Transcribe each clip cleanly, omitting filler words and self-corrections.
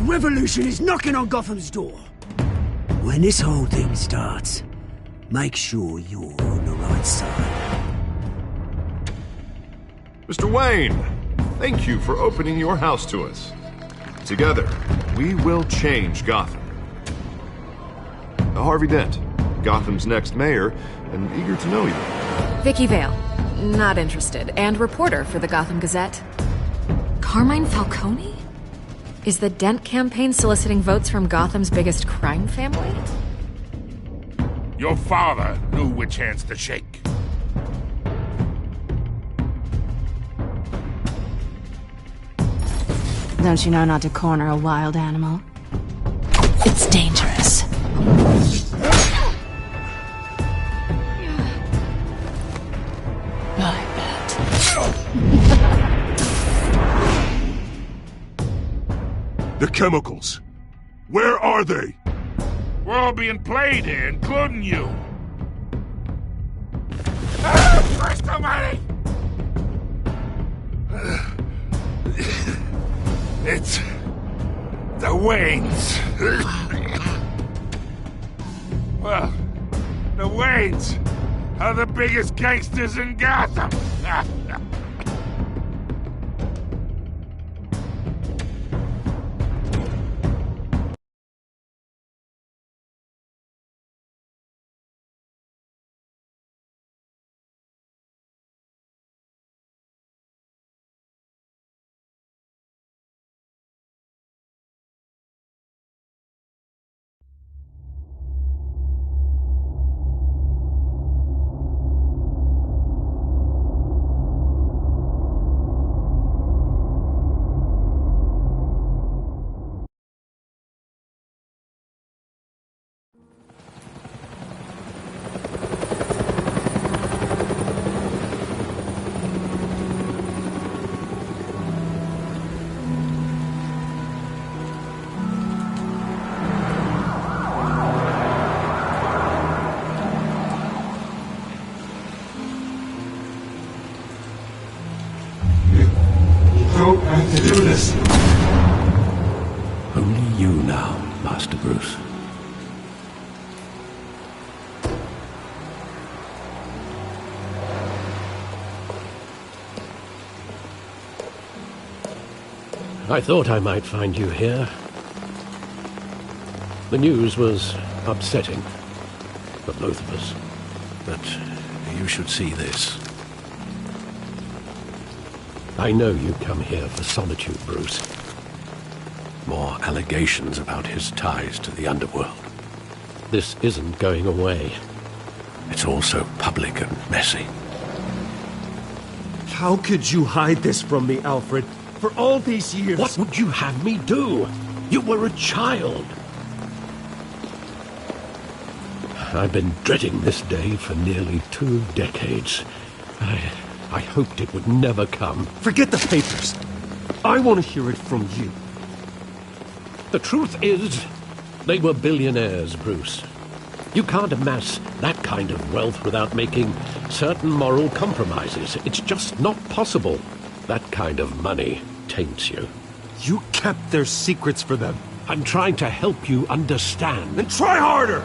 revolution is knocking on Gotham's door. When this whole thing starts, make sure you're on the right side. Mr. Wayne, thank you for opening your house to us. Together, we will change Gotham. Harvey Dent, Gotham's next mayor, and eager to know you. Vicky Vale, not interested, and reporter for the Gotham Gazette. Carmine Falcone? Is the Dent campaign soliciting votes from Gotham's biggest crime family? Your father knew which hands to shake. Don't you know not to corner a wild animal? It's dangerous. I bet. The chemicals. Where are they? We're all being played here, including you. Christ almighty! It's the Waynes. Well, the Waynes are the biggest gangsters in Gotham. Don't have to do this. Only you now, Master Bruce. I thought I might find you here. The news was upsetting for both of us. But you should see this. I know you come here for solitude, Bruce. More allegations about his ties to the underworld. This isn't going away. It's all so public and messy. How could you hide this from me, Alfred? For all these years... What would you have me do? You were a child. I've been dreading this day for nearly 2 decades. I hoped it would never come. Forget the papers. I want to hear it from you. The truth is, they were billionaires, Bruce. You can't amass that kind of wealth without making certain moral compromises. It's just not possible. That kind of money taints you. You kept their secrets for them. I'm trying to help you understand. Then try harder!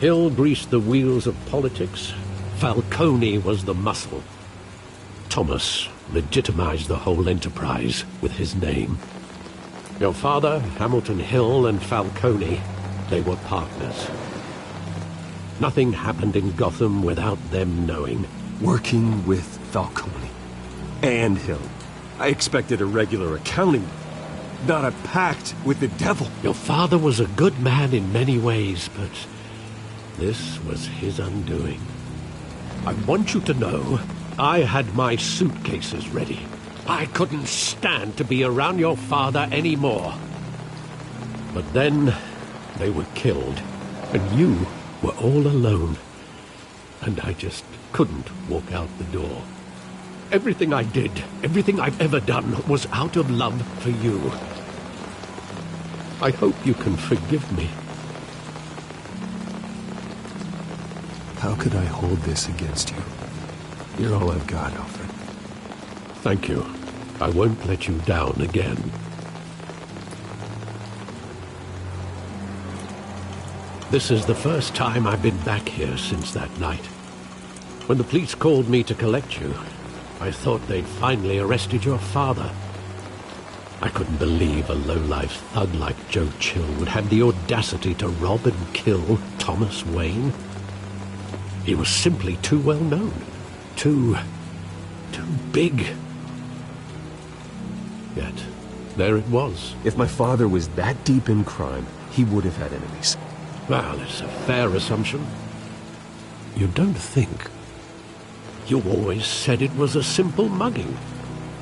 Hill greased the wheels of politics. Falcone was the muscle. Thomas legitimized the whole enterprise with his name. Your father, Hamilton Hill, and Falcone, they were partners. Nothing happened in Gotham without them knowing. Working with Falcone and Hill. I expected a regular accounting, not a pact with the devil. Your father was a good man in many ways, but this was his undoing. I want you to know, I had my suitcases ready. I couldn't stand to be around your father anymore. But then, they were killed, and you were all alone. And I just couldn't walk out the door. Everything I did, everything I've ever done, was out of love for you. I hope you can forgive me. How could I hold this against you? You're all I've got, Alfred. Thank you. I won't let you down again. This is the first time I've been back here since that night. When the police called me to collect you, I thought they'd finally arrested your father. I couldn't believe a low-life thug like Joe Chill would have the audacity to rob and kill Thomas Wayne. He was simply too well known. Too big. Yet, there it was. If my father was that deep in crime, he would have had enemies. Well, it's a fair assumption. You don't think? You always said it was a simple mugging.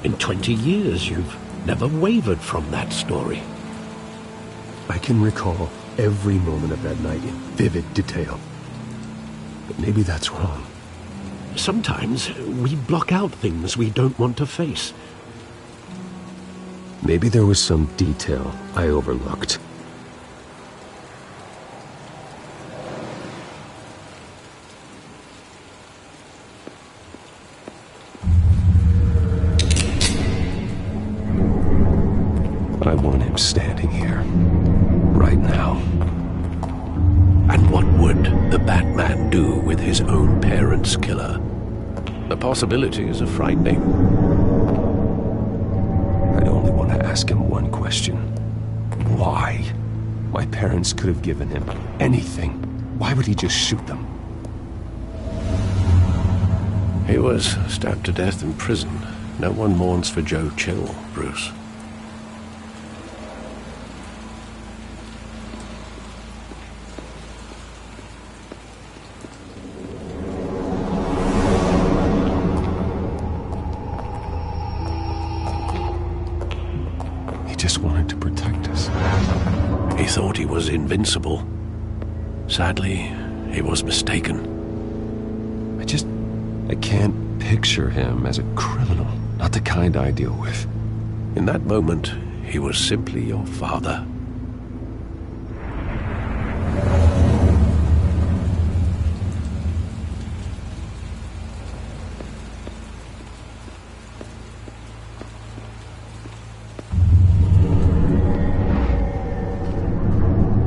In 20 years, you've never wavered from that story. I can recall every moment of that night in vivid detail. But maybe that's wrong. Sometimes we block out things we don't want to face. Maybe there was some detail I overlooked. I want him standing here, right now. And what would the Batman do with his own parents' killer? The possibilities are frightening. I only want to ask him one question. Why? My parents could have given him anything. Why would he just shoot them? He was stabbed to death in prison. No one mourns for Joe Chill, Bruce. He just wanted to protect us. He thought he was invincible. Sadly, he was mistaken. I can't picture him as a criminal. Not the kind I deal with. In that moment, he was simply your father.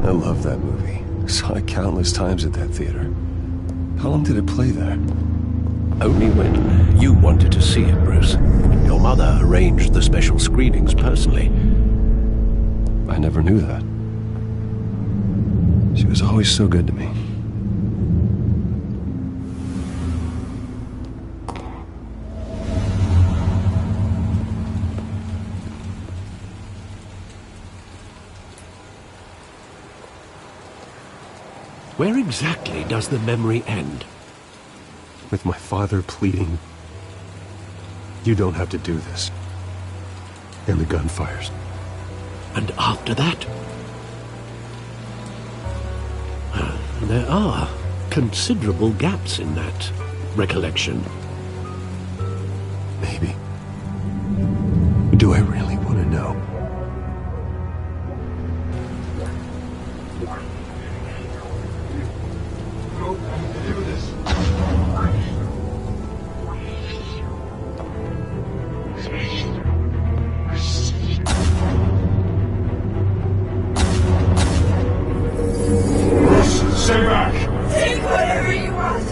I love that movie. Saw it countless times at that theater. How long did it play there? Only when you wanted to see it, Bruce. Your mother arranged the special screenings personally. I never knew that. She was always so good to me. Where exactly does the memory end? With my father pleading, "You don't have to do this." And the gun fires. And after that? There are considerable gaps in that recollection. Maybe. Do I really want to know? Stay back! Take whatever you want.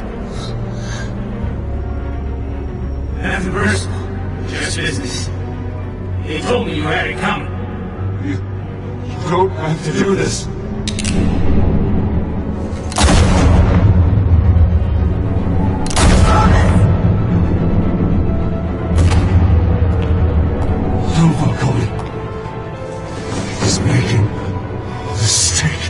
Nothing personal. Just business. He told me you had it coming. You don't have to do this. No, Falcone. He's making a mistake.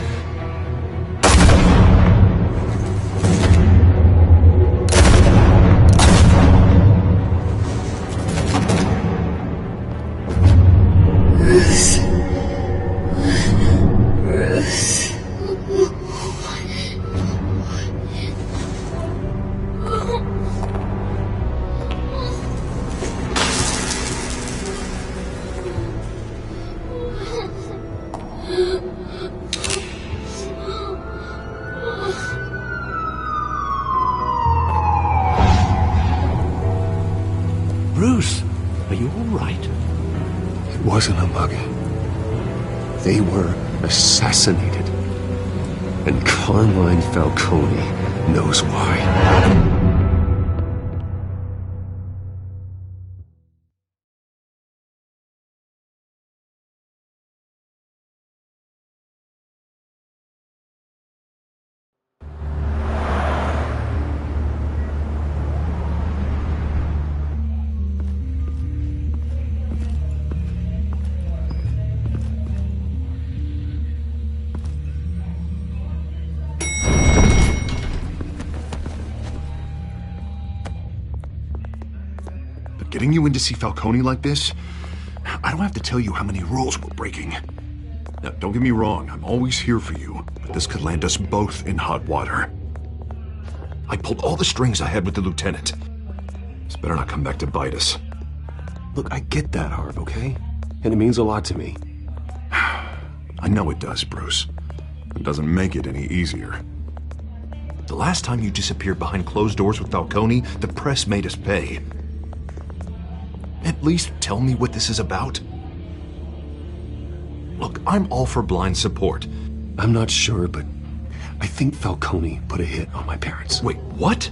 Bruce, Are you all right? It wasn't a mug. They were assassinated. And Carmine Falcone knows why. Getting you in to see Falcone like this? I don't have to tell you how many rules we're breaking. Now, don't get me wrong, I'm always here for you, but this could land us both in hot water. I pulled all the strings I had with the lieutenant. This better not come back to bite us. Look, I get that, Harv, okay? And it means a lot to me. I know it does, Bruce. It doesn't make it any easier. The last time you disappeared behind closed doors with Falcone, the press made us pay. At least tell me what this is about. Look, I'm all for blind support. I'm not sure, but I think Falcone put a hit on my parents. Wait, what?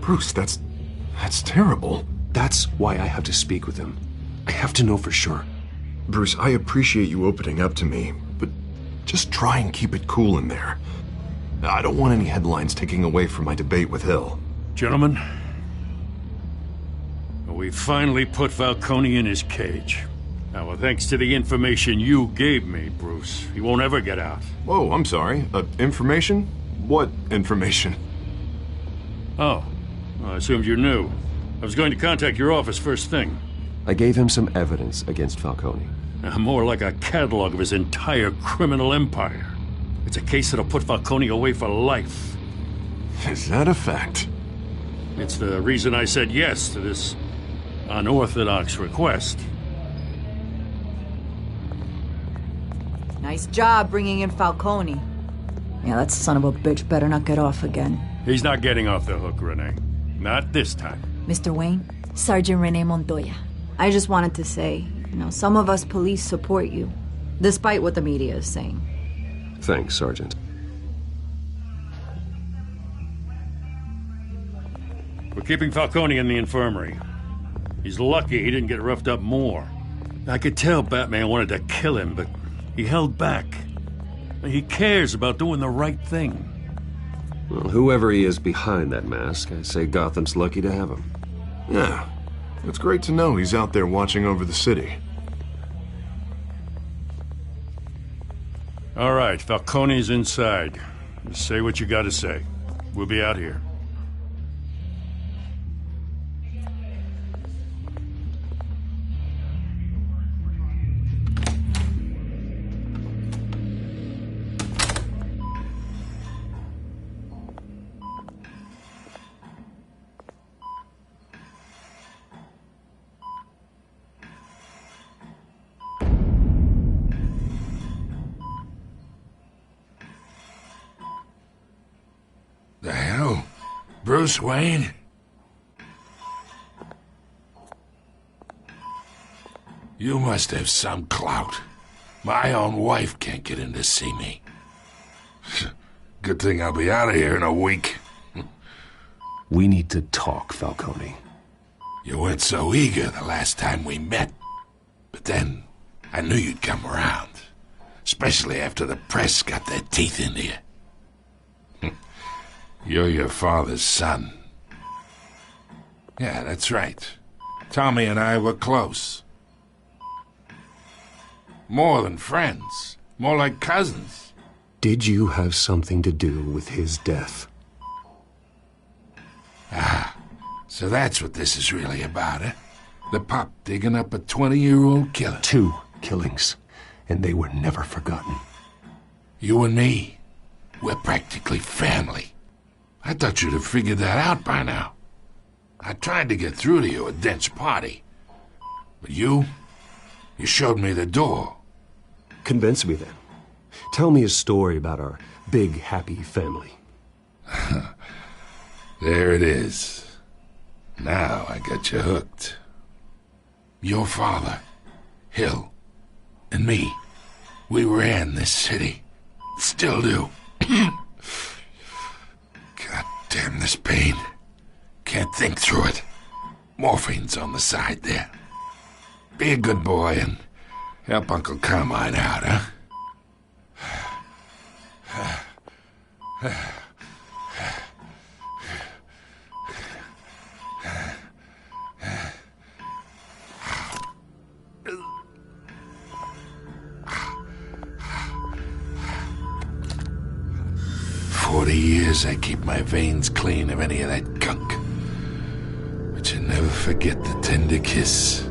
Bruce, that's terrible. That's why I have to speak with him. I have to know for sure. Bruce, I appreciate you opening up to me, but just try and keep it cool in there. I don't want any headlines taking away from my debate with Hill. Gentlemen, we finally put Falcone in his cage. Now, thanks to the information you gave me, Bruce, he won't ever get out. Whoa, I'm sorry. Information? What information? Oh, well, I assumed you knew. I was going to contact your office first thing. I gave him some evidence against Falcone. More like a catalog of his entire criminal empire. It's a case that'll put Falcone away for life. Is that a fact? It's the reason I said yes to this unorthodox request. Nice job bringing in Falcone. Yeah, that son of a bitch better not get off again. He's not getting off the hook, Renee. Not this time. Mr. Wayne, Sergeant Renee Montoya. I just wanted to say, some of us police support you, despite what the media is saying. Thanks, Sergeant. We're keeping Falcone in the infirmary. He's lucky he didn't get roughed up more. I could tell Batman wanted to kill him, but he held back. He cares about doing the right thing. Well, whoever he is behind that mask, I say Gotham's lucky to have him. Yeah, it's great to know he's out there watching over the city. All right, Falcone's inside. Just say what you gotta say. We'll be out here. The hell? Bruce Wayne? You must have some clout. My own wife can't get in to see me. Good thing I'll be out of here in a week. We need to talk, Falcone. You weren't so eager the last time we met. But then, I knew you'd come around. Especially after the press got their teeth into you. You're your father's son. Yeah, that's right. Tommy and I were close. More than friends. More like cousins. Did you have something to do with his death? Ah, so that's what this is really about, eh? The pup digging up a 20-year-old killer. 2 killings, and they were never forgotten. You and me, we're practically family. I thought you'd have figured that out by now. I tried to get through to you at Dent's party. But you showed me the door. Convince me then. Tell me a story about our big, happy family. There it is. Now I got you hooked. Your father, Hill, and me, we ran this city. Still do. God damn this pain. Can't think through it. Morphine's on the side there. Be a good boy and help Uncle Carmine out, huh? 40 years I keep my veins clean of any of that gunk. But you never forget the tender kiss.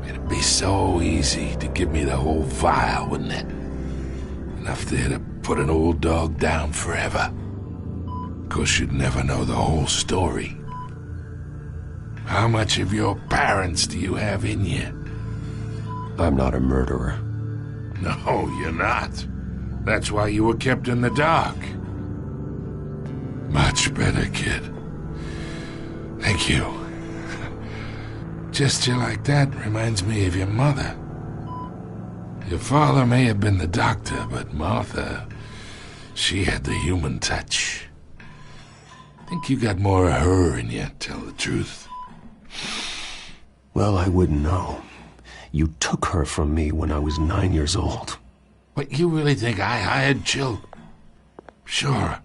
It'd be so easy to give me the whole vial, wouldn't it? Enough there to put an old dog down forever. Of course, you'd never know the whole story. How much of your parents do you have in you? I'm not a murderer. No, you're not. That's why you were kept in the dark. Much better, kid. Thank you. Gesture like that reminds me of your mother. Your father may have been the doctor, but Martha, she had the human touch. I think you got more of her in you, tell the truth. Well, I wouldn't know. You took her from me when I was 9 years old. What, you really think I hired Chill? Sure.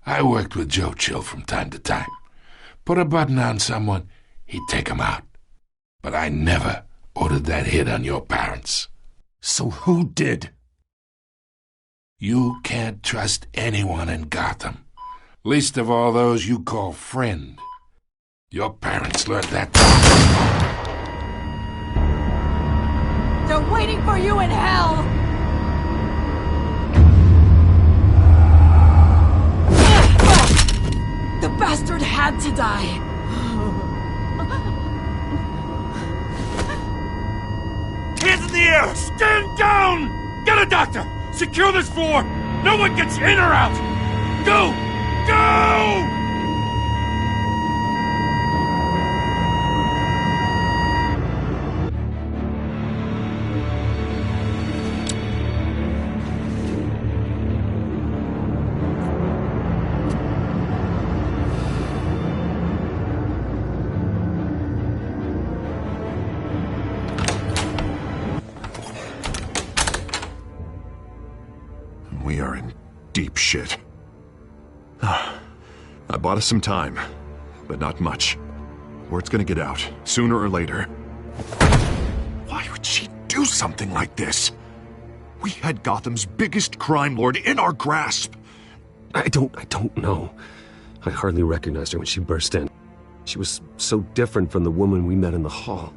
I worked with Joe Chill from time to time. Put a button on someone, he'd take him out. But I never ordered that hit on your parents. So who did? You can't trust anyone in Gotham. Least of all those you call friend. Your parents learned that. They're waiting for you in hell! The bastard had to die! Hands in the air! Stand down! Get a doctor! Secure this floor! No one gets in or out! Go! Go! We are in deep shit. I bought us some time, but not much. Word's gonna get out, sooner or later. Why would she do something like this? We had Gotham's biggest crime lord in our grasp. I don't know. I hardly recognized her when she burst in. She was so different from the woman we met in the hall.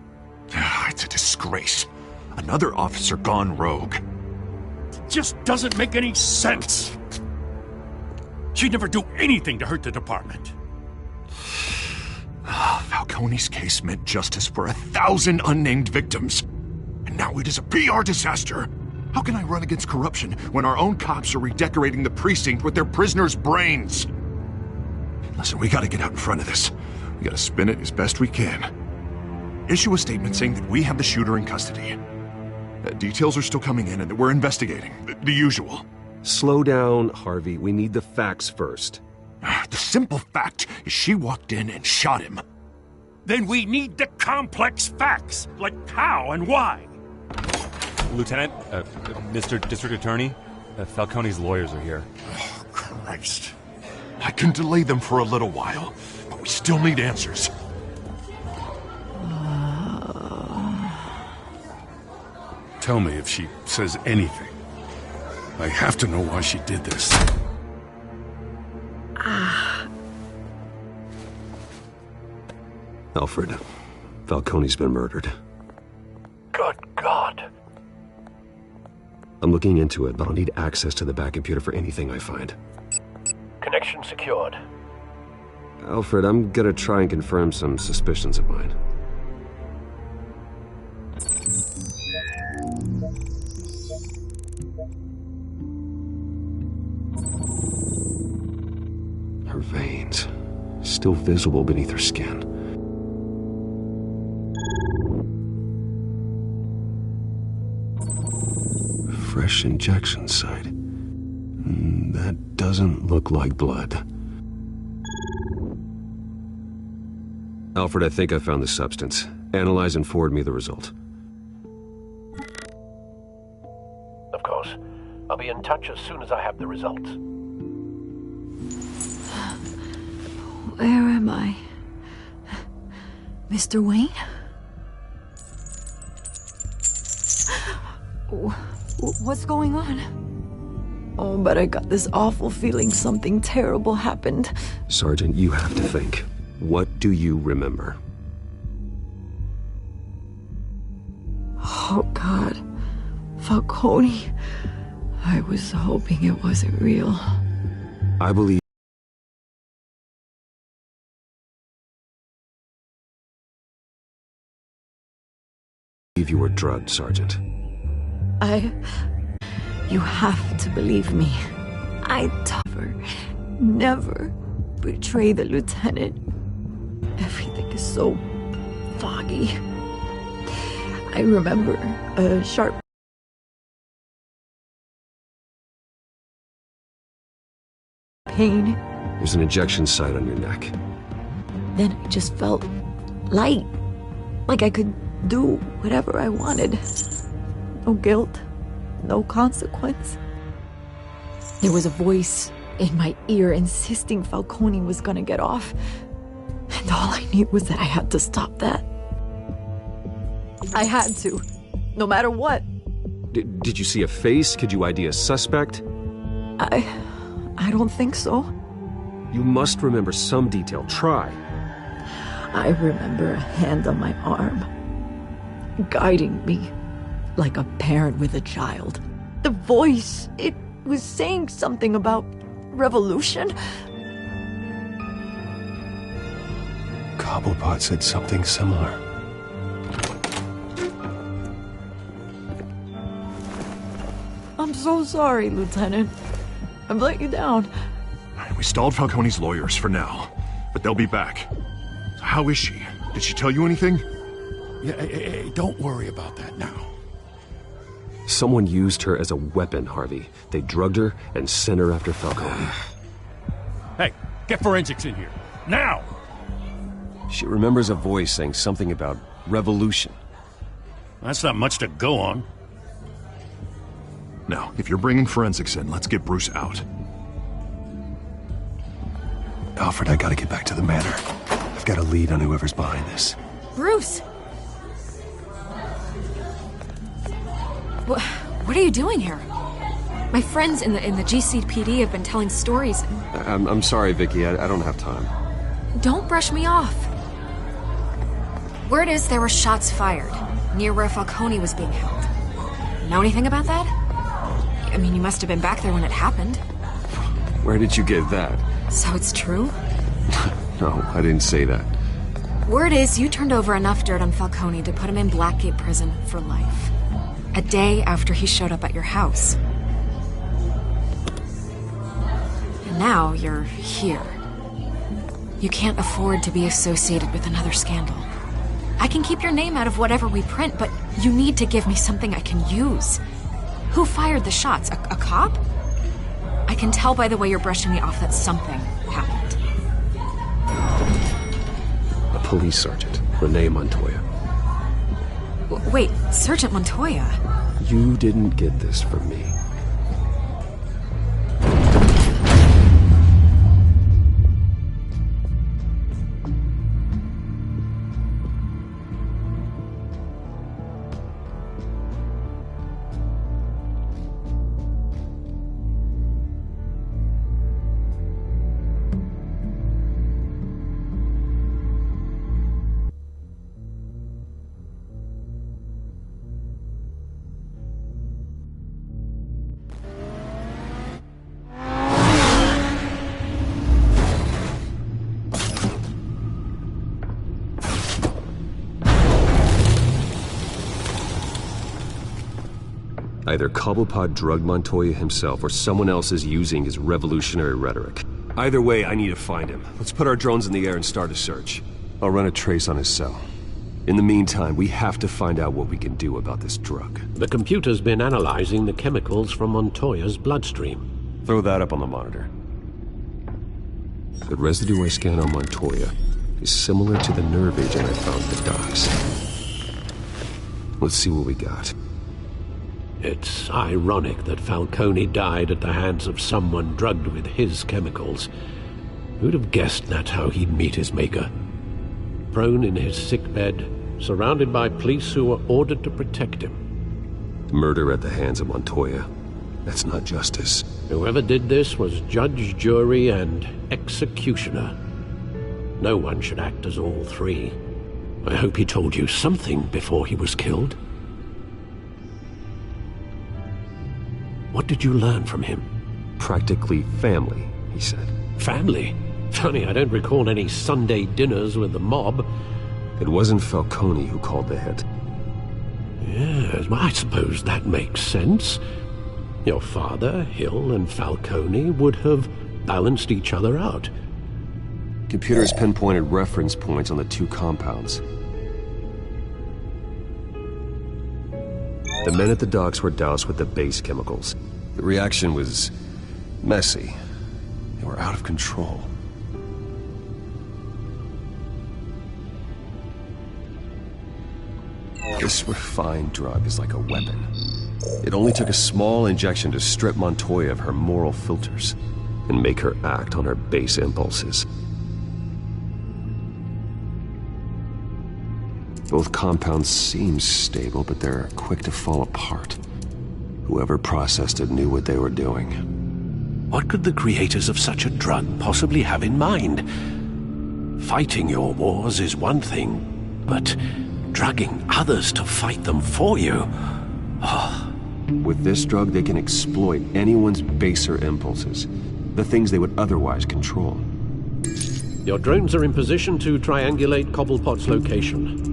It's a disgrace. Another officer gone rogue. Just doesn't make any sense. She'd never do anything to hurt the department. Falcone's case meant justice for 1,000 unnamed victims. And now it is a PR disaster. How can I run against corruption when our own cops are redecorating the precinct with their prisoners' brains? Listen, we gotta get out in front of this. We gotta spin it as best we can. Issue a statement saying that we have the shooter in custody. Details are still coming in and that we're investigating. The usual. Slow down, Harvey. We need the facts first. The simple fact is she walked in and shot him. Then we need the complex facts, like how and why. Lieutenant, Mr. District Attorney, Falcone's lawyers are here. Oh, Christ. I can delay them for a little while, but we still need answers. Tell me if she says anything. I have to know why she did this. Alfred, Falcone's been murdered. Good God. I'm looking into it, but I'll need access to the back computer for anything I find. Connection secured. Alfred, I'm gonna try and confirm some suspicions of mine. Her veins, still visible beneath her skin. fresh injection site. That doesn't look like blood. Alfred, I think I found the substance. Analyze and forward me the result. Of course. I'll be in touch as soon as I have the results. Where am I? Mr. Wayne? What's going on? Oh, but I got this awful feeling something terrible happened. Sergeant, you have to think. What do you remember? Oh, God. Falcone. I was hoping it wasn't real. I believe you were drugged, Sergeant. You have to believe me. I never betray the lieutenant. Everything is so foggy. I remember a sharp pain. There's an injection site on your neck. Then I just felt light. Like I could do whatever I wanted. No guilt. No consequence. There was a voice in my ear insisting Falcone was gonna get off. And all I knew was that I had to stop that. I had to. No matter what. Did you see a face? Could you ID a suspect? I don't think so. You must remember some detail. Try. I remember a hand on my arm, guiding me like a parent with a child. The voice, it was saying something about revolution. Cobblepot said something similar. I'm so sorry, Lieutenant. I've let you down. We stalled Falcone's lawyers for now, but they'll be back. How is she? Did she tell you anything? Yeah, hey, don't worry about that now. Someone used her as a weapon, Harvey. They drugged her and sent her after Falcone. Hey, get forensics in here. Now! She remembers a voice saying something about revolution. That's not much to go on. Now, if you're bringing forensics in, let's get Bruce out. Alfred, I gotta get back to the manor. I've got a lead on whoever's behind this. Bruce! What are you doing here? My friends in the GCPD have been telling stories. I'm sorry, Vicky. I don't have time. Don't brush me off. Word is there were shots fired near where Falcone was being held. Know anything about that? I mean, you must have been back there when it happened. Where did you get that? So it's true? No, I didn't say that. Word is you turned over enough dirt on Falcone to put him in Blackgate Prison for life. A day after he showed up at your house. And now you're here. You can't afford to be associated with another scandal. I can keep your name out of whatever we print, but you need to give me something I can use. Who fired the shots? A cop? I can tell by the way you're brushing me off that something happened. A police sergeant, Renee Montoya. Wait, Sergeant Montoya? You didn't get this from me. Either Cobblepot drugged Montoya himself, or someone else is using his revolutionary rhetoric. Either way, I need to find him. Let's put our drones in the air and start a search. I'll run a trace on his cell. In the meantime, we have to find out what we can do about this drug. The computer's been analyzing the chemicals from Montoya's bloodstream. Throw that up on the monitor. The residue I scan on Montoya is similar to the nerve agent I found at the docks. Let's see what we got. It's ironic that Falcone died at the hands of someone drugged with his chemicals. Who'd have guessed that's how he'd meet his maker? Prone in his sickbed, surrounded by police who were ordered to protect him. Murder at the hands of Montoya. That's not justice. Whoever did this was judge, jury, and executioner. No one should act as all three. I hope he told you something before he was killed. What did you learn from him? Practically family, he said. Family? Funny, I don't recall any Sunday dinners with the mob. It wasn't Falcone who called the hit. Yes, well, I suppose that makes sense. Your father, Hill, and Falcone would have balanced each other out. Computers pinpointed reference points on the two compounds. The men at the docks were doused with the base chemicals. The reaction was messy. They were out of control. This refined drug is like a weapon. It only took a small injection to strip Montoya of her moral filters and make her act on her base impulses. Both compounds seem stable, but they're quick to fall apart. Whoever processed it knew what they were doing. What could the creators of such a drug possibly have in mind? Fighting your wars is one thing, but drugging others to fight them for you? Oh. With this drug, they can exploit anyone's baser impulses, the things they would otherwise control. Your drones are in position to triangulate Cobblepot's location.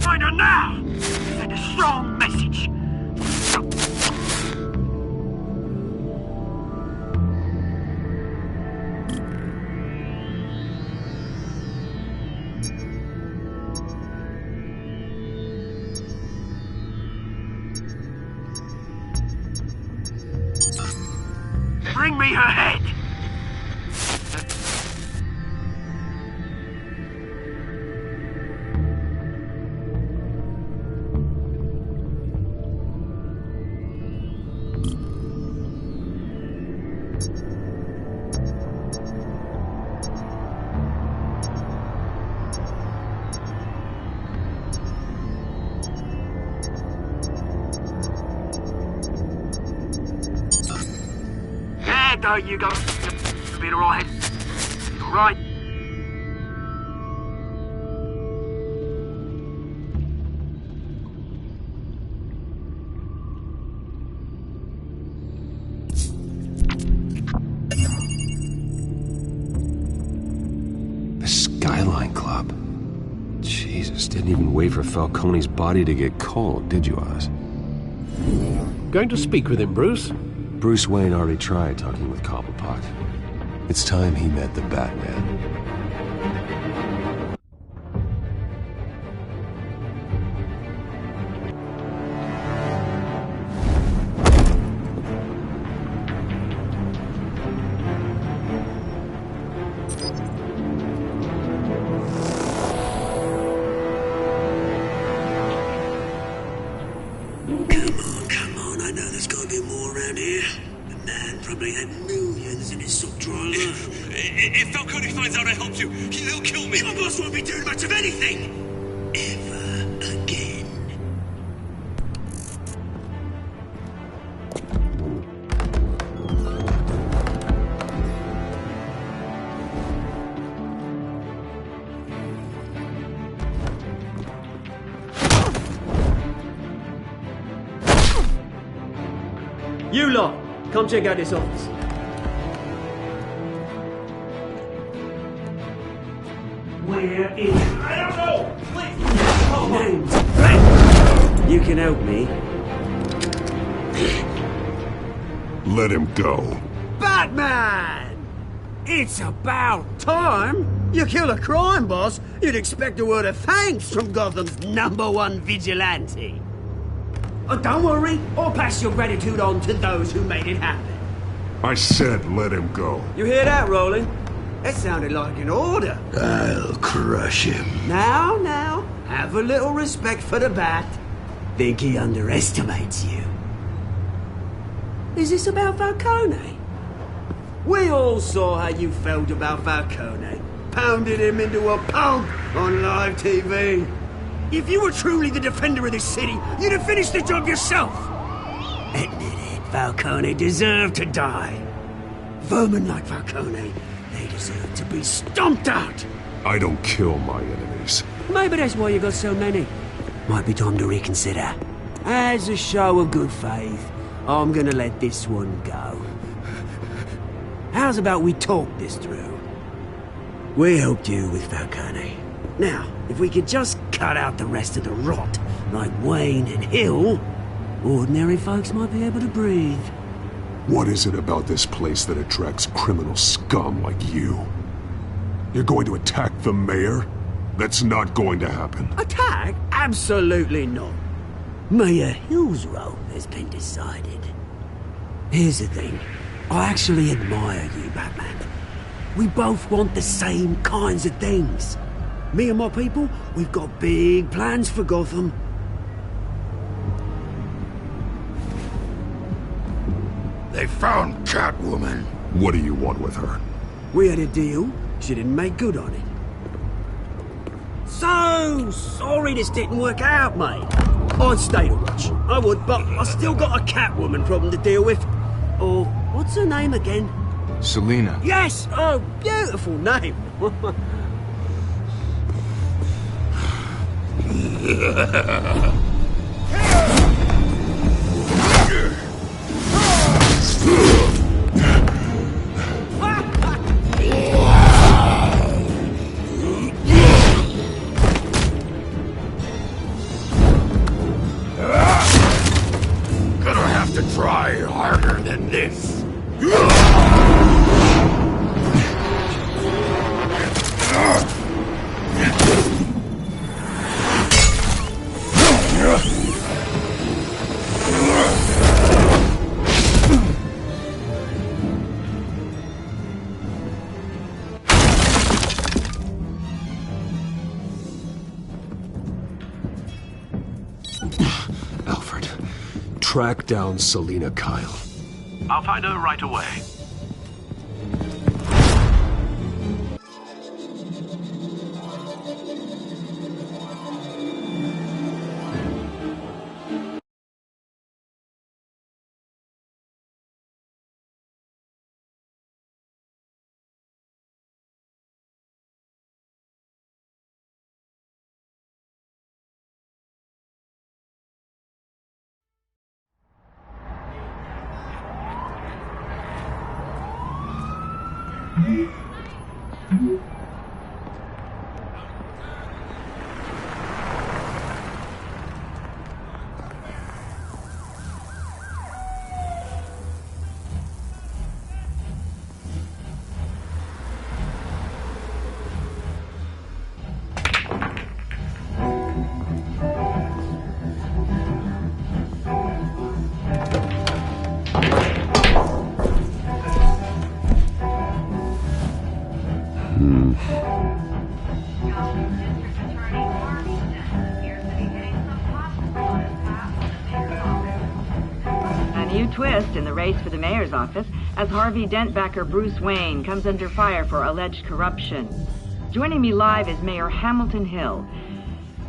Find her now! Send a strong message. Bring me her head! There you go. Been alright. Alright. The Skyline Club. Jesus, didn't even wait for Falcone's body to get cold, did you, Oz? Going to speak with him, Bruce? Bruce Wayne already tried talking with Cobblepot. It's time he met the Batman. Come on, I know there's gotta be more around here. The man probably had millions in his sock drawer alone. If Falcone finds out I helped you, he'll kill me. Your boss won't be doing much of anything! Ever again. You lot, come check out this office. Where is... I don't know! Please! Names. You can help me. Let him go. Batman! It's about time! You kill a crime boss, you'd expect a word of thanks from Gotham's #1 vigilante. Oh, don't worry, I'll pass your gratitude on to those who made it happen. I said let him go. You hear that, Roland? That sounded like an order. I'll crush him. Now, have a little respect for the Bat. Think he underestimates you. Is this about Falcone? We all saw how you felt about Falcone. Pounded him into a pulp on live TV. If you were truly the defender of this city, you'd have finished the job yourself. Admit it, Falcone deserved to die. Vermin like Falcone, they deserve to be stomped out. I don't kill my enemies. Maybe that's why you got so many. Might be time to reconsider. As a show of good faith, I'm gonna let this one go. How's about we talk this through? We helped you with Falcone. Now, if we could just cut out the rest of the rot, like Wayne and Hill, ordinary folks might be able to breathe. What is it about this place that attracts criminal scum like you? You're going to attack the mayor? That's not going to happen. Attack? Absolutely not. Mayor Hill's role has been decided. Here's the thing. I actually admire you, Batman. We both want the same kinds of things. Me and my people, we've got big plans for Gotham. They found Catwoman. What do you want with her? We had a deal. She didn't make good on it. So sorry this didn't work out, mate. I'd stay to watch. I would, but I still got a Catwoman problem to deal with. Or, what's her name again? Selina. Yes! Oh, beautiful name. Gonna have to try harder than this. Alfred, track down Selina Kyle. I'll find her right away. Twist in the race for the mayor's office as Harvey Dent backer Bruce Wayne comes under fire for alleged corruption. Joining me live is Mayor Hamilton Hill.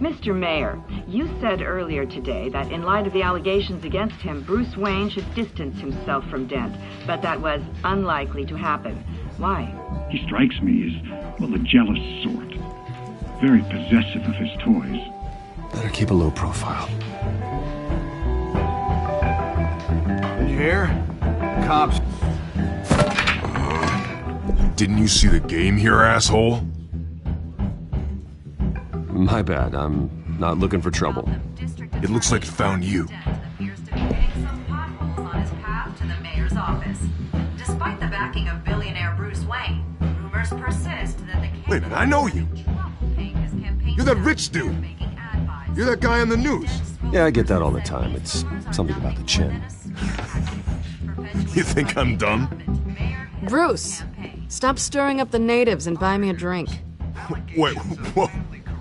Mr. Mayor, you said earlier today that in light of the allegations against him, Bruce Wayne should distance himself from Dent, but that was unlikely to happen. Why? He strikes me as, well, a jealous sort. Very possessive of his toys. Better keep a low profile. You hear? Cops. Didn't you see the game here, asshole? My bad. I'm not looking for trouble. It looks like it found you. Despite the backing of billionaire Bruce Wayne, rumors persist that the Wait a minute, I know you. You're that rich dude. You're that guy on the news. Yeah, I get that all the time. It's something about the chin. You think I'm dumb? Bruce, stop stirring up the natives and buy me a drink. Wait, whoa.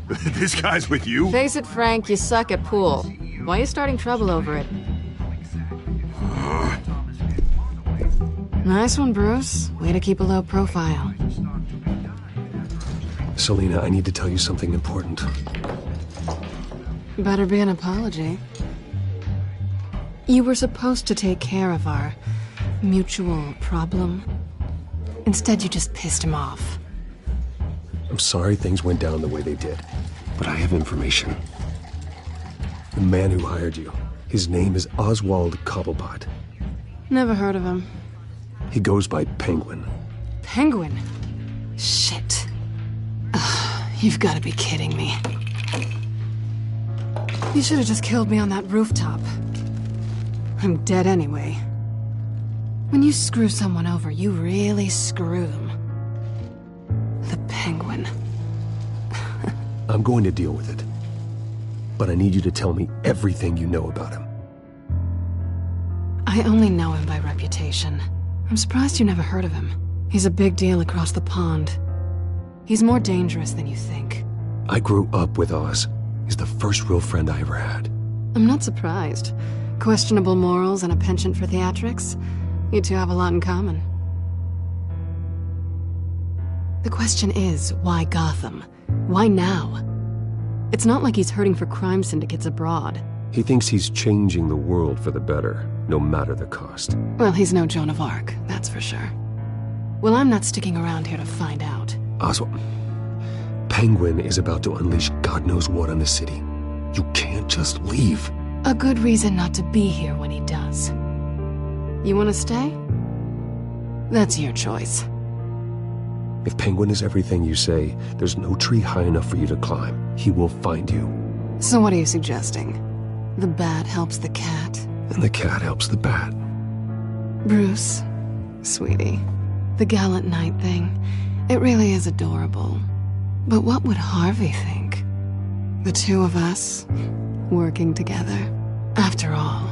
This guy's with you? Face it, Frank, you suck at pool. Why are you starting trouble over it? Nice one, Bruce. Way to keep a low profile. Selina, I need to tell you something important. Better be an apology. You were supposed to take care of our mutual problem. Instead, you just pissed him off. I'm sorry things went down the way they did, but I have information. The man who hired you, his name is Oswald Cobblepot. Never heard of him. He goes by Penguin. Penguin? Shit. Ugh, you've got to be kidding me. You should have just killed me on that rooftop. I'm dead anyway. When you screw someone over, you really screw them. The Penguin. I'm going to deal with it. But I need you to tell me everything you know about him. I only know him by reputation. I'm surprised you never heard of him. He's a big deal across the pond. He's more dangerous than you think. I grew up with Oz. He's the first real friend I ever had. I'm not surprised. Questionable morals and a penchant for theatrics. You two have a lot in common. The question is, why Gotham? Why now? It's not like he's hurting for crime syndicates abroad. He thinks he's changing the world for the better, no matter the cost. Well, he's no Joan of Arc, that's for sure. Well, I'm not sticking around here to find out. Oswald, Penguin is about to unleash God knows what on the city. You can't just leave. A good reason not to be here when he does. You want to stay? That's your choice. If Penguin is everything you say, there's no tree high enough for you to climb. He will find you. So what are you suggesting? The bat helps the cat? And the cat helps the bat. Bruce, sweetie, the gallant knight thing, it really is adorable. But what would Harvey think? The two of us, working together. After all,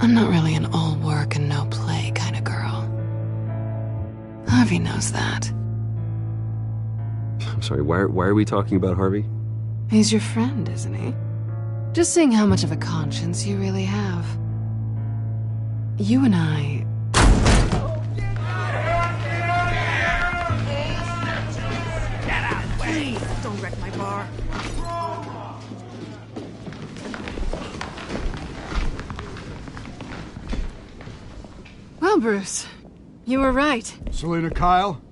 I'm not really an all work and no play kind of girl. Harvey knows that. I'm sorry, why are we talking about Harvey? He's your friend, isn't he? Just seeing how much of a conscience you really have. You and I... Get out, please! Don't wreck my bar. Well, Bruce, you were right. Selina Kyle,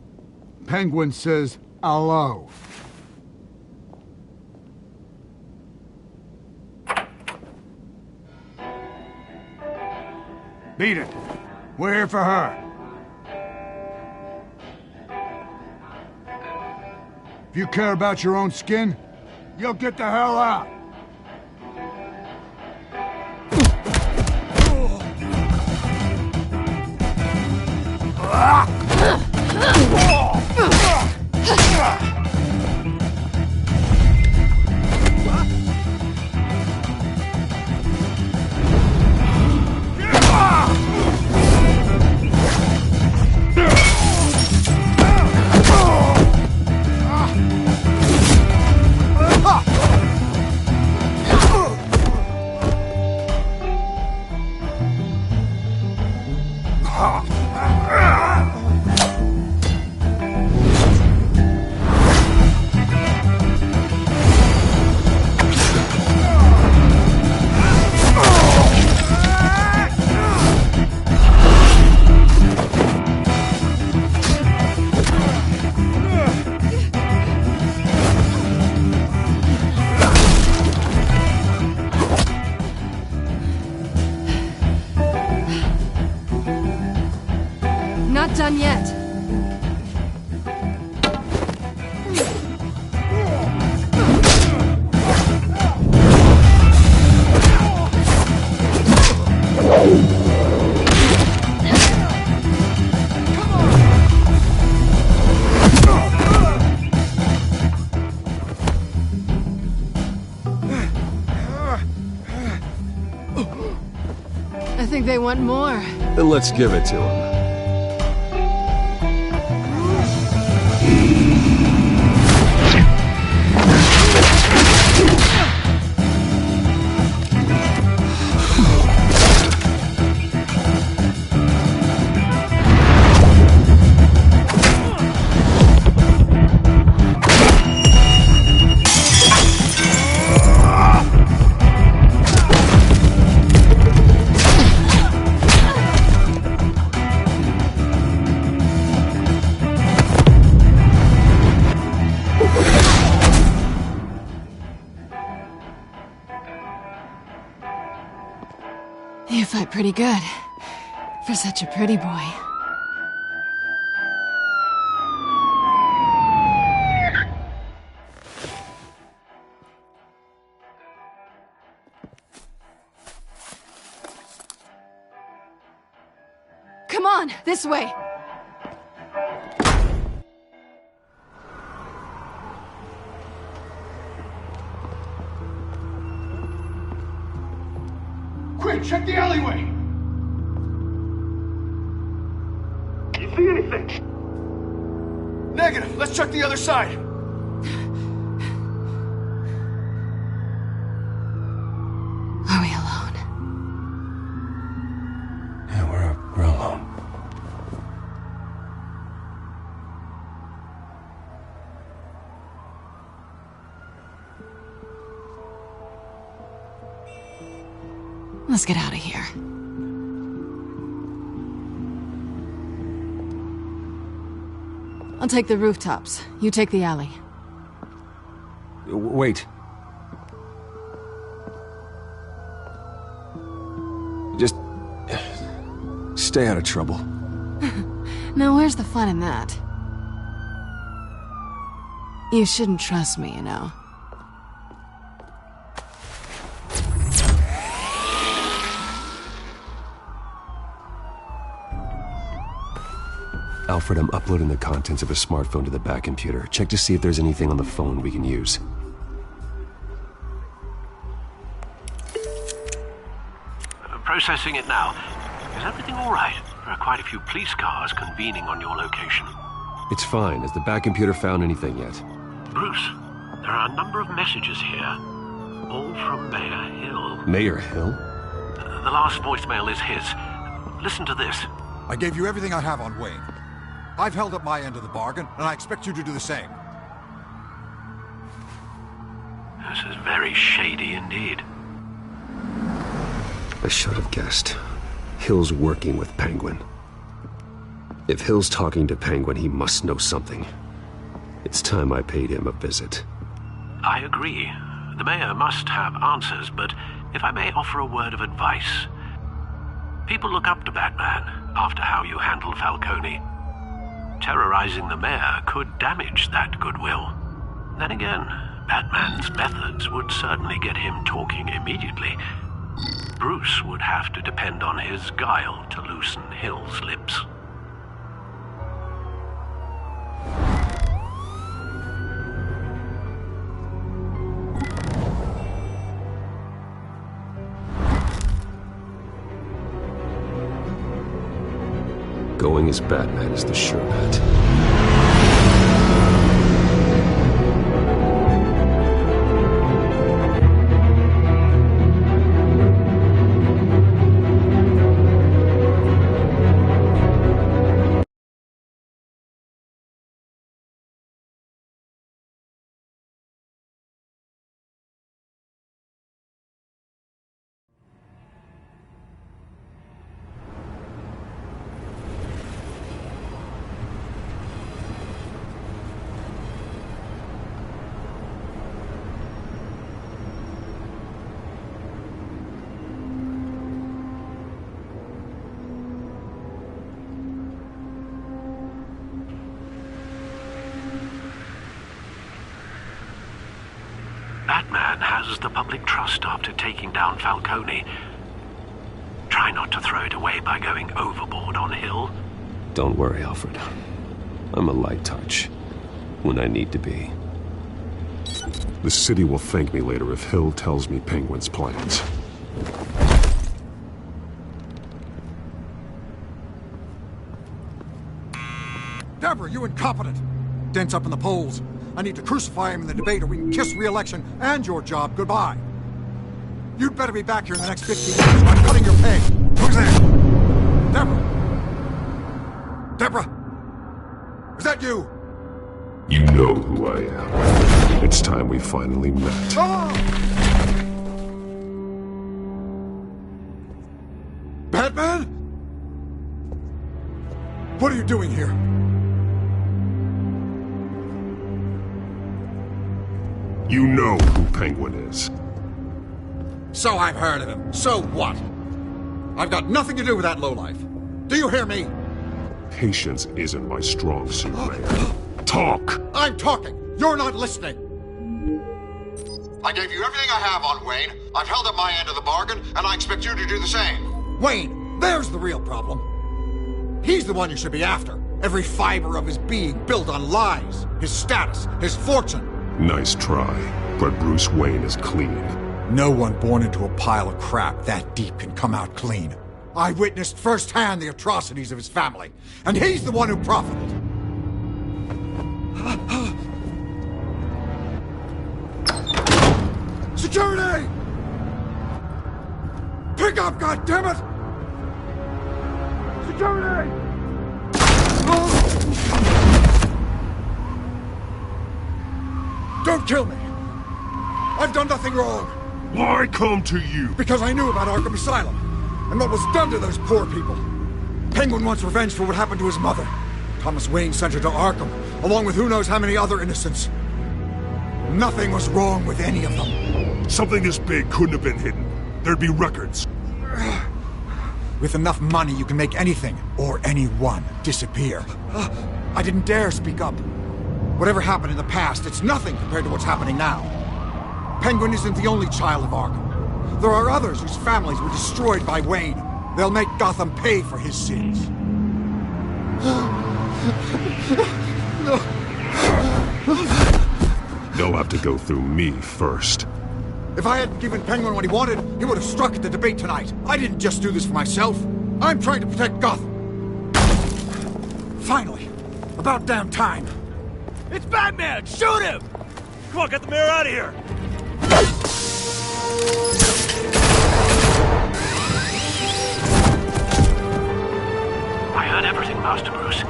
Penguin says hello. Beat it. We're here for her. If you care about your own skin, you'll get the hell out. they want more. Then let's give it to them. You fight pretty good. For such a pretty boy. Come on, this way! Quick, check the alleyway! You see anything? Negative. Let's check the other side. Are we alone? Yeah, we're alone. Let's get out of here. I'll take the rooftops. You take the alley. Wait. Just stay out of trouble. Now where's the fun in that? You shouldn't trust me, you know. Alfred, I'm uploading the contents of a smartphone to the back computer. Check to see if there's anything on the phone we can use. Processing it now. Is everything all right? There are quite a few police cars convening on your location. It's fine. Has the back computer found anything yet? Bruce, there are a number of messages here. All from Mayor Hill. Mayor Hill? The last voicemail is his. Listen to this. I gave you everything I have on Wayne. I've held up my end of the bargain, and I expect you to do the same. This is very shady indeed. I should have guessed. Hill's working with Penguin. If Hill's talking to Penguin, he must know something. It's time I paid him a visit. I agree. The mayor must have answers, but if I may offer a word of advice. People look up to Batman after how you handled Falcone. Terrorizing the mayor could damage that goodwill. Then again, Batman's methods would certainly get him talking immediately. Bruce would have to depend on his guile to loosen Hill's lips. Going as Batman is the sure bet. Batman has the public trust after taking down Falcone. Try not to throw it away by going overboard on Hill. Don't worry, Alfred. I'm a light touch when I need to be. The city will thank me later if Hill tells me Penguin's plans. Deborah, you incompetent! Dent's up in the polls. I need to crucify him in the debate or we can kiss re-election and your job goodbye. You'd better be back here in the next 15 minutes or I'm cutting your pay. Who's there? Deborah? Deborah? Is that you? You know who I am. It's time we finally met. Ah! Batman? What are you doing here? You know who Penguin is. So I've heard of him. So what? I've got nothing to do with that lowlife. Do you hear me? Patience isn't my strong suit, Mayor. Talk! I'm talking. You're not listening. I gave you everything I have on Wayne. I've held up my end of the bargain, and I expect you to do the same. Wayne, there's the real problem. He's the one you should be after. Every fiber of his being built on lies. His status, his fortune. Nice try, but Bruce Wayne is clean. No one born into a pile of crap that deep can come out clean. I witnessed firsthand the atrocities of his family, and he's the one who profited. Security! Pick up, goddammit! Security! Don't kill me! I've done nothing wrong! Why come to you? Because I knew about Arkham Asylum, and what was done to those poor people. Penguin wants revenge for what happened to his mother. Thomas Wayne sent her to Arkham, along with who knows how many other innocents. Nothing was wrong with any of them. Something this big couldn't have been hidden. There'd be records. With enough money, you can make anything, or anyone, disappear. I didn't dare speak up. Whatever happened in the past, it's nothing compared to what's happening now. Penguin isn't the only child of Arkham. There are others whose families were destroyed by Wayne. They'll make Gotham pay for his sins. They'll have to go through me first. If I hadn't given Penguin what he wanted, he would have struck at the debate tonight. I didn't just do this for myself. I'm trying to protect Gotham. Finally. About damn time. It's Batman! Shoot him! Come on, get the mayor out of here! I heard everything, Master Bruce.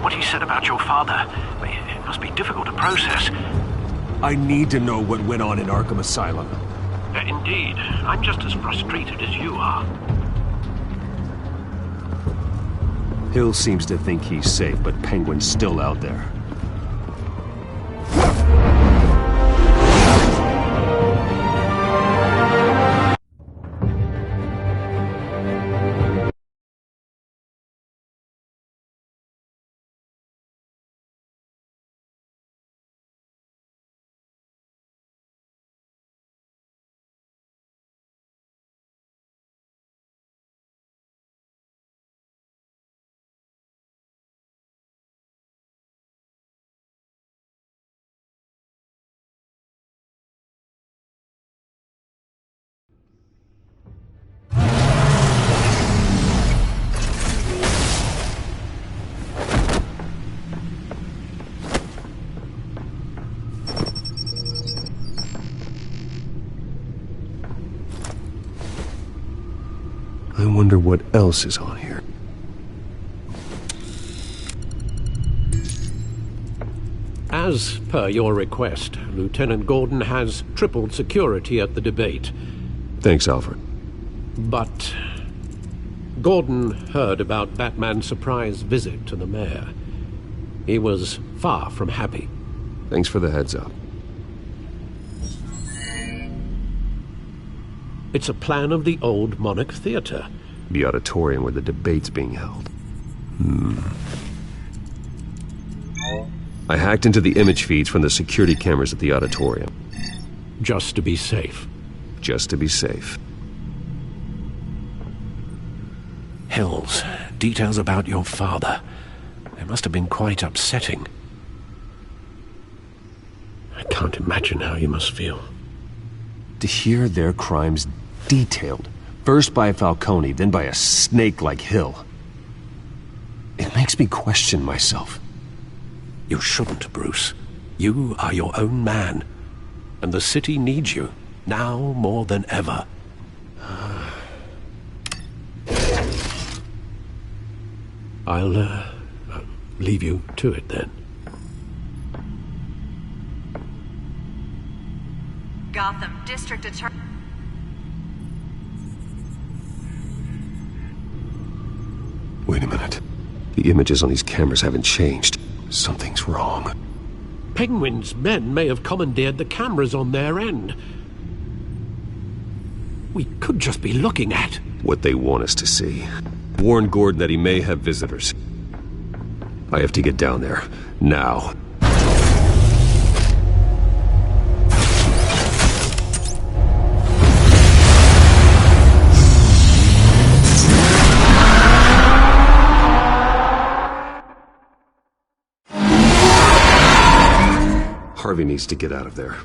What he said about your father, it must be difficult to process. I need to know what went on in Arkham Asylum. Indeed. I'm just as frustrated as you are. Hill seems to think he's safe, but Penguin's still out there. I wonder what else is on here. As per your request, Lieutenant Gordon has tripled security at the debate. Thanks, Alfred. But Gordon heard about Batman's surprise visit to the mayor. He was far from happy. Thanks for the heads up. It's a plan of the old Monarch Theater. The auditorium where the debate's being held. I hacked into the image feeds from the security cameras at the auditorium. Just to be safe. Just to be safe. Hills, details about your father. They must have been quite upsetting. I can't imagine how you must feel. To hear their crimes detailed, first by Falcone, then by a snake like Hill. It makes me question myself. You shouldn't, Bruce. You are your own man. And the city needs you, now more than ever. I'll leave you to it then. Gotham District Attorney. Wait a minute. The images on these cameras haven't changed. Something's wrong. Penguin's men may have commandeered the cameras on their end. We could just be looking at what they want us to see. Warn Gordon that he may have visitors. I have to get down there. Now. Harvey needs to get out of there.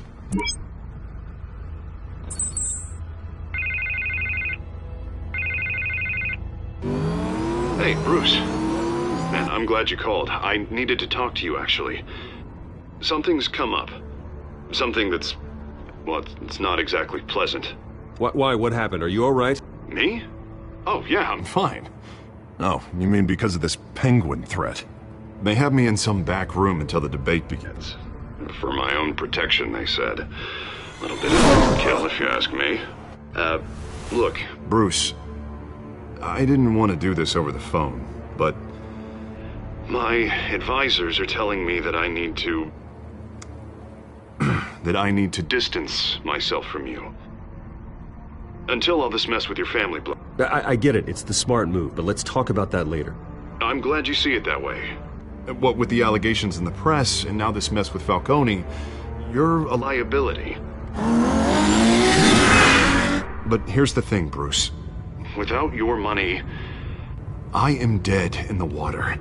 Hey, Bruce. Man, I'm glad you called. I needed to talk to you, actually. Something's come up. Something that's... well, it's not exactly pleasant. Why? What happened? Are you alright? Me? Oh, yeah, I'm fine. Oh, you mean because of this penguin threat? They have me in some back room until the debate begins. For my own protection, they said. A little bit of overkill, if you ask me. Look, Bruce, I didn't want to do this over the phone, but my advisors are telling me that I need to... that I need to distance myself from you. Until all this mess with your family... I get it. It's the smart move, but let's talk about that later. I'm glad you see it that way. What with the allegations in the press, and now this mess with Falcone, you're a liability. But here's the thing, Bruce. Without your money, I am dead in the water.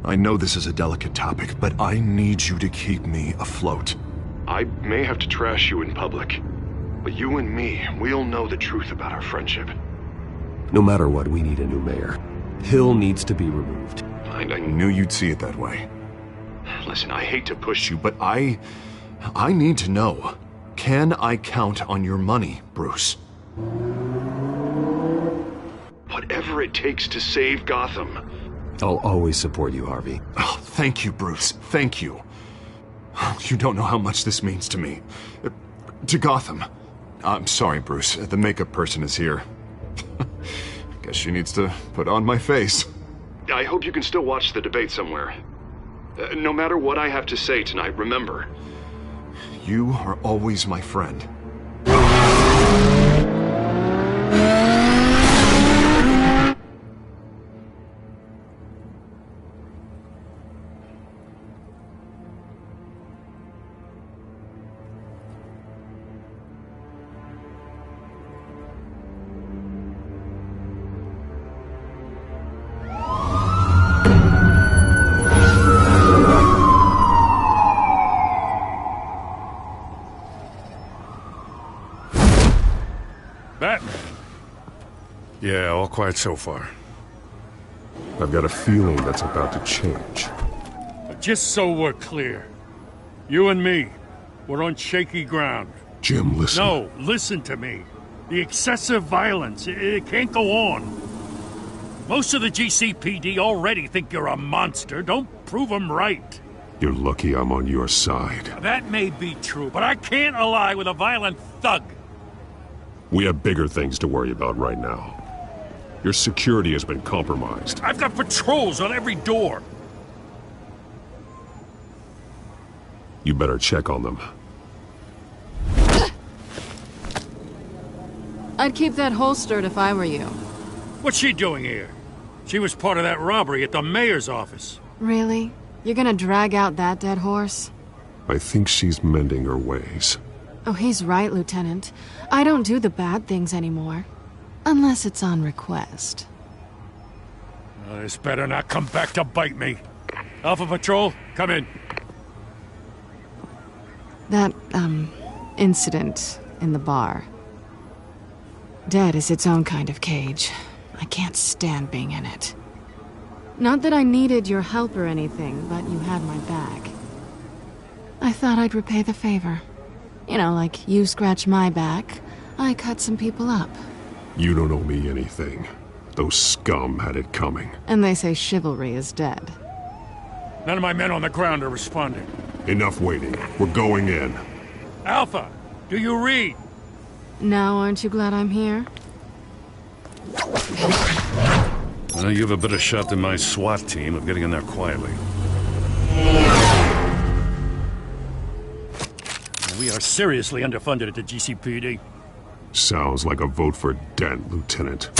I know this is a delicate topic, but I need you to keep me afloat. I may have to trash you in public, but you and me, we'll know the truth about our friendship. No matter what, we need a new mayor. Hill needs to be removed. I knew you'd see it that way. Listen, I hate to push you, but I need to know. Can I count on your money, Bruce? Whatever it takes to save Gotham. I'll always support you, Harvey. Oh, thank you, Bruce. Thank you. You don't know how much this means to me. To Gotham. I'm sorry, Bruce. The makeup person is here. Guess she needs to put on my face. I hope you can still watch the debate somewhere. No matter what I have to say tonight, remember, you are always my friend. Batman. Yeah, all quiet so far. I've got a feeling that's about to change. Just so we're clear, you and me, we're on shaky ground. Jim, listen. No, listen to me. The excessive violence, it can't go on. Most of the GCPD already think you're a monster. Don't prove them right. You're lucky I'm on your side. That may be true, but I can't ally with a violent thug. We have bigger things to worry about right now. Your security has been compromised. I've got patrols on every door. You better check on them. I'd keep that holstered if I were you. What's she doing here? She was part of that robbery at the mayor's office. Really? You're gonna drag out that dead horse? I think she's mending her ways. Oh, he's right, Lieutenant. I don't do the bad things anymore. Unless it's on request. This better not come back to bite me. Alpha Patrol, come in. That, incident in the bar. Dead is its own kind of cage. I can't stand being in it. Not that I needed your help or anything, but you had my back. I thought I'd repay the favor. You know, like you scratch my back, I cut some people up. You don't owe me anything. Those scum had it coming. And they say chivalry is dead. None of my men on the ground are responding. Enough waiting. We're going in. Alpha, do you read? Now aren't you glad I'm here? You have a better shot than my SWAT team of getting in there quietly. We are seriously underfunded at the GCPD. Sounds like a vote for Dent, Lieutenant.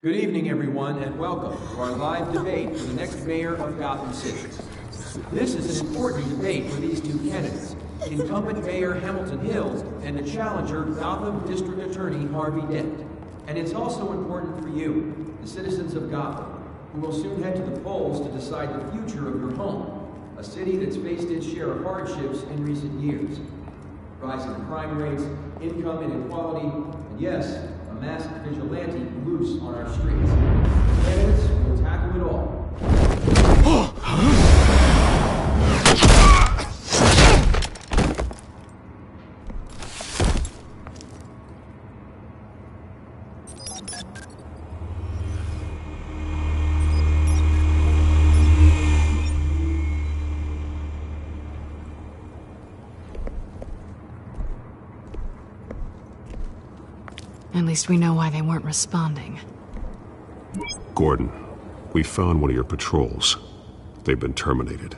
Good evening, everyone, and welcome to our live debate for the next mayor of Gotham City. This is an important debate for these two candidates, incumbent Mayor Hamilton Hill and the challenger Gotham District Attorney Harvey Dent. And it's also important for you, the citizens of Gotham, who will soon head to the polls to decide the future of your home, a city that's faced its share of hardships in recent years. Rising crime rates, income inequality, and yes, a masked vigilante loose on our streets. Candidates will tackle it all. At least we know why they weren't responding. Gordon, we found one of your patrols. They've been terminated.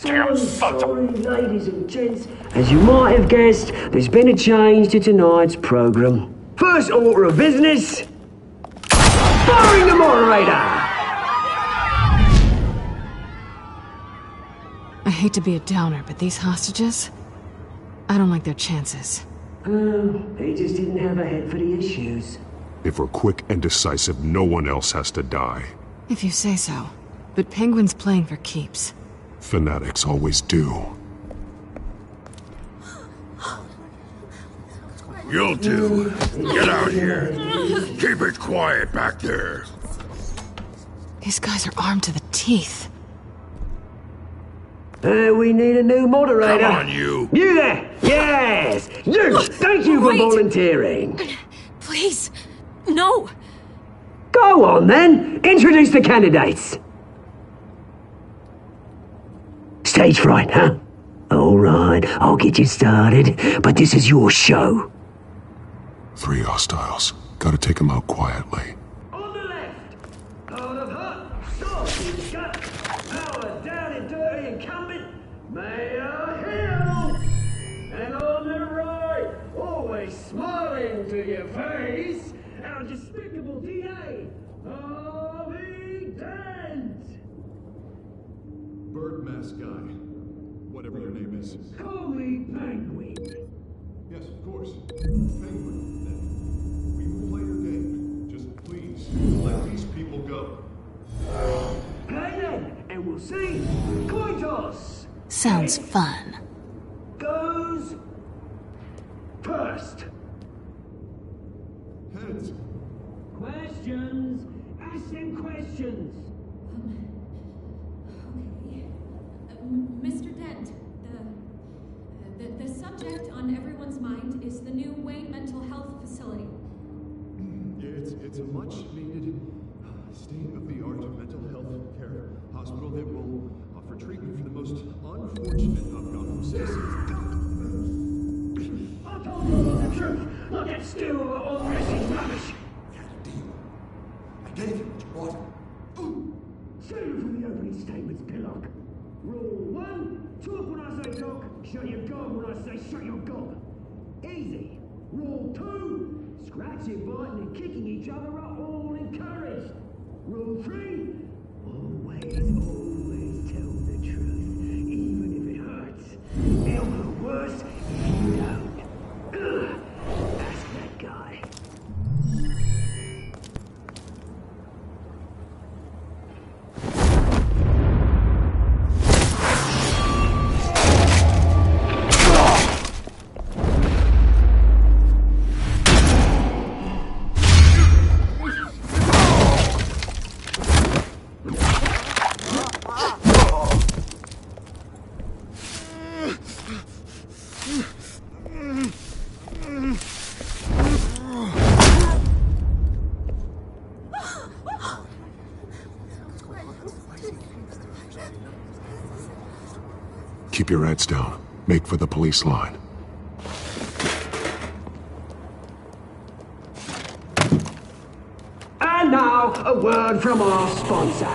Damn, sorry, ladies and gents. As you might have guessed, there's been a change to tonight's program. First order of business, firing the moderator! I hate to be a downer, but these hostages, I don't like their chances. They just didn't have a head for the issues. If we're quick and decisive, no one else has to die. If you say so. But Penguin's playing for keeps. Fanatics always do. You'll do. Get out here. Keep it quiet back there. These guys are armed to the teeth. We need a new moderator. Come on, you. You there! Yes! You! Thank you for volunteering. Please, no. Go on, then. Introduce the candidates. Stage fright, huh? All right, I'll get you started, but this is your show. 3 hostiles. Gotta take them out quietly. On the left, out of hot, saucy gut, power down and dirty incumbent, Mayor Hill. And on the right, always smiling to your face, our despicable DA, Harvey Dent. Bird mask guy. Whatever your name is. Call me Penguin. Yes, of course. Penguin, then. We will play your game. Just please, let these people go. Play then, and we'll see. Coin toss. Sounds fun. Goes first. Heads. Questions. Ask them questions. Mr. Dent, the subject on everyone's mind is the new Wayne Mental Health Facility. It's a much-needed state-of-the-art mental health care hospital that will offer treatment for the most unfortunate of Gotham citizens. I told you the truth. Look at still all this is rubbish. I gave you what you wanted. Save it for the opening statements, Pillock. Rule 1, talk when I say talk, shut your gob when I say shut your gob. Easy. Rule 2, scratching, biting and kicking each other are all encouraged. Rule 3, always tell the truth, even if it hurts. It'll be worse if you don't. Ask that guy. Keep your heads down. Make for the police line. And now, a word from our sponsor.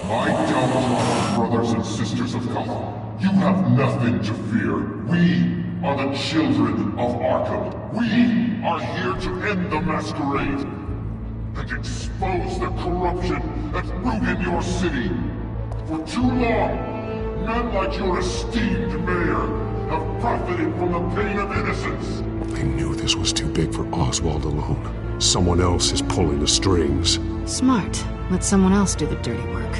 My downtrodden brothers and sisters of Gotham, you have nothing to fear. We are the children of Arkham. We are here to end the masquerade and expose the corruption that rooted your city. For too long, men like your esteemed mayor have profited from the pain of innocence. I knew this was too big for Oswald alone. Someone else is pulling the strings. Smart. Let someone else do the dirty work.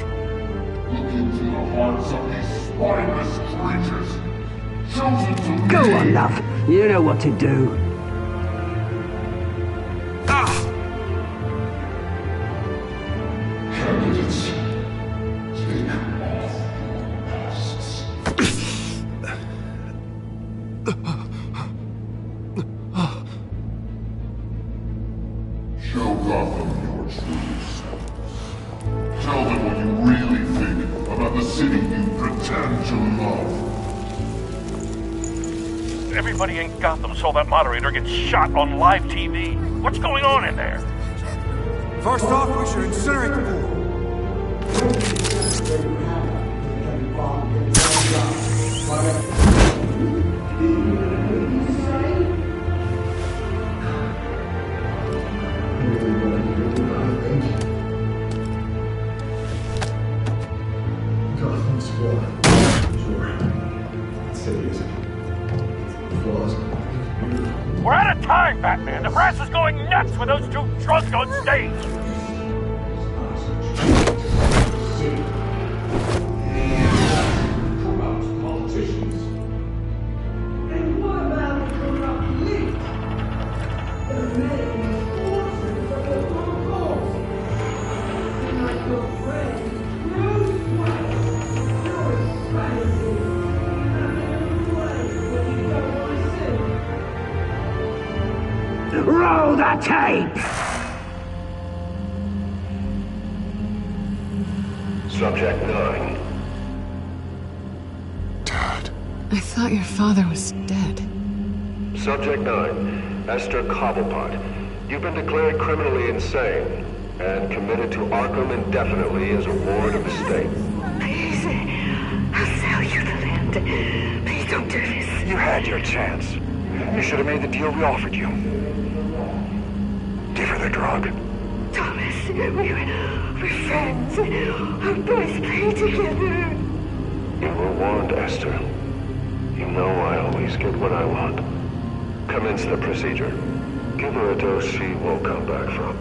Look into the hearts of these spineless creatures. Chosen to Go lead. on, love. You know what to do. Candidates, take off your masks. Show Gotham your true self. Tell them what you really think about the city you pretend to love. Everybody in Gotham saw that moderator get shot on live TV. What's going on in there? First off, we should incinerate the pool. Gotham's war. Sure. City is flaws. We're out of time, Batman. The press is going nuts with those two drunks on stage. Corrupt politicians. And what about the corrupt elite? They're making fortunes for their own goals. Like your friend, Bruce Wayne. You're expensive. Roll the tape! Subject 9. Dad. I thought your father was dead. Subject 9. Esther Cobblepot. You've been declared criminally insane and committed to Arkham indefinitely as a ward of the state. Please, I'll sell you the land. Please don't do this. You had your chance. You should have made the deal we offered you. Give her the drug. Thomas, we're friends. Our boys play together. You were warned, Esther. You know I always get what I want. Commence the procedure. Give her a dose she won't come back from.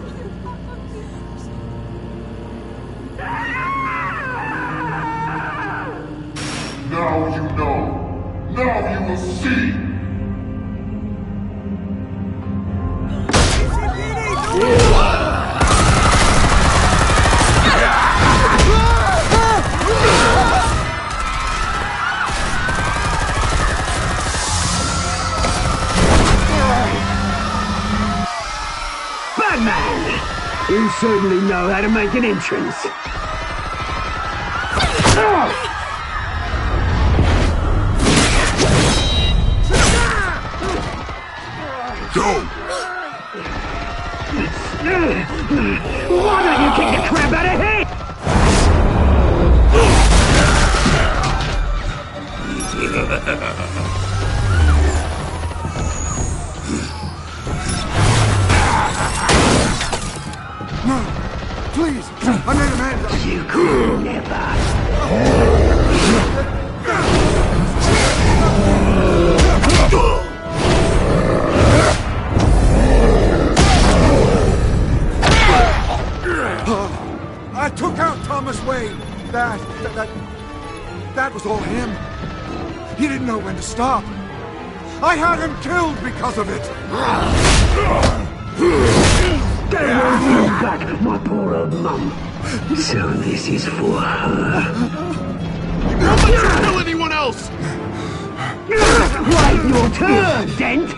Now you know. Now you will see. Batman! You certainly know how to make an entrance. Go! Why don't you kick the crap out of him? No! Please! I made a man! You could never. I took out Thomas Wayne. That was all him. He didn't know when to stop. I had him killed because of it. They won't bring back my poor old mum. So this is for her. Nobody should kill anyone else! Right, your turn, Dent!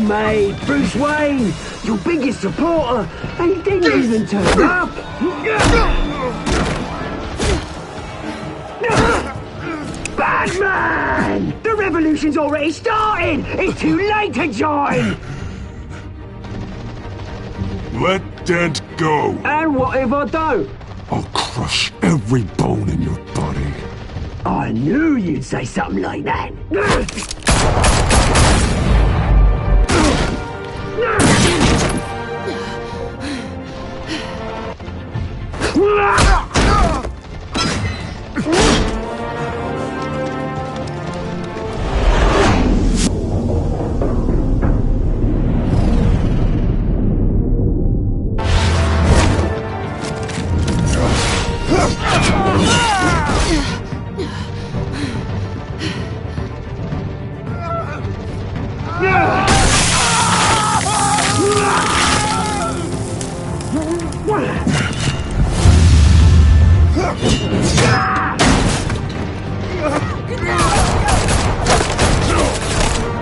mate. Bruce Wayne, your biggest supporter, and he didn't even turn up. Batman! The revolution's already started! It's too late to join! Let Dent go! And what if I don't? I'll crush every bone in your body. I knew you'd say something like that.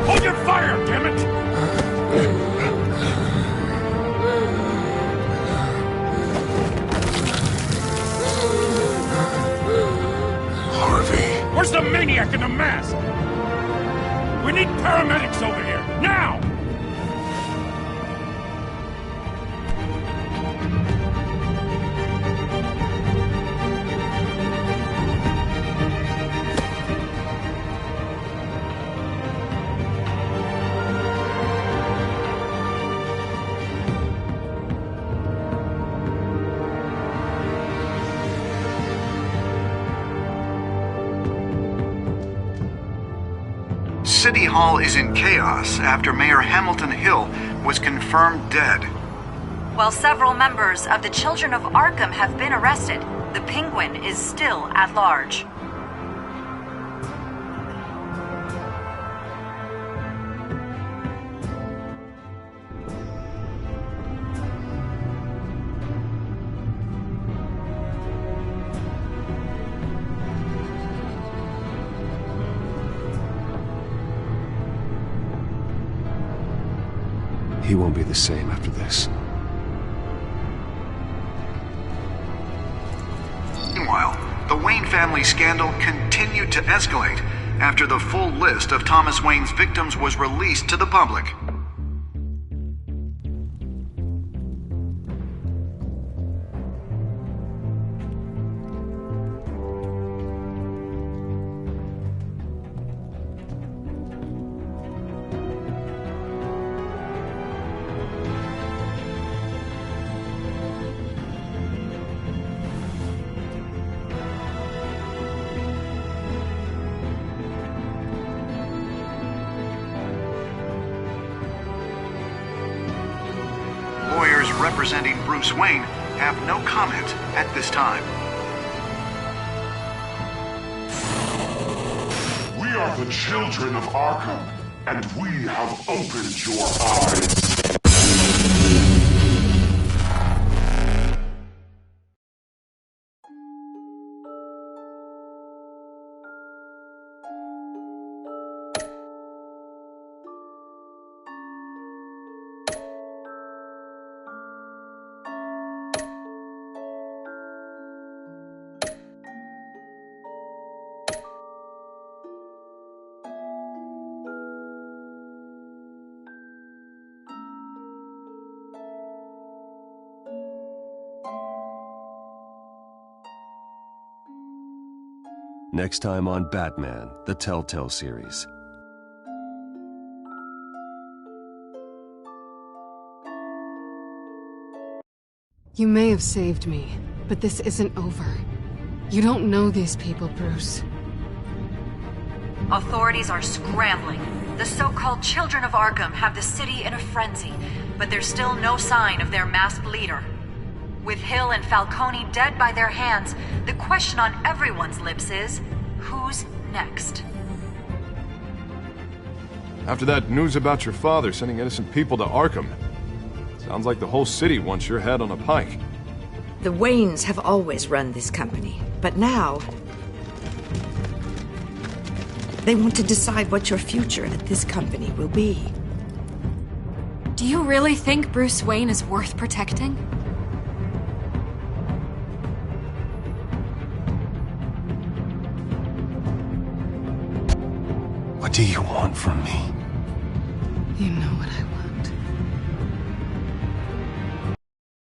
Hold your fire, damn it! Harvey. Where's the maniac in the mask? We need paramedics over here, now! City Hall is in chaos after Mayor Hamilton Hill was confirmed dead. While several members of the Children of Arkham have been arrested, the Penguin is still at large. He won't be the same after this. Meanwhile, the Wayne family scandal continued to escalate after the full list of Thomas Wayne's victims was released to the public. Lawyers representing Bruce Wayne have no comment at this time. We are the children of Arkham, and we have opened your eyes. Next time on Batman, the Telltale series. You may have saved me, but this isn't over. You don't know these people, Bruce. Authorities are scrambling. The so-called Children of Arkham have the city in a frenzy, but there's still no sign of their masked leader. With Hill and Falcone dead by their hands, the question on everyone's lips is, who's next? After that news about your father sending innocent people to Arkham, sounds like the whole city wants your head on a pike. The Waynes have always run this company, but now they want to decide what your future at this company will be. Do you really think Bruce Wayne is worth protecting? What do you want from me? You know what I want.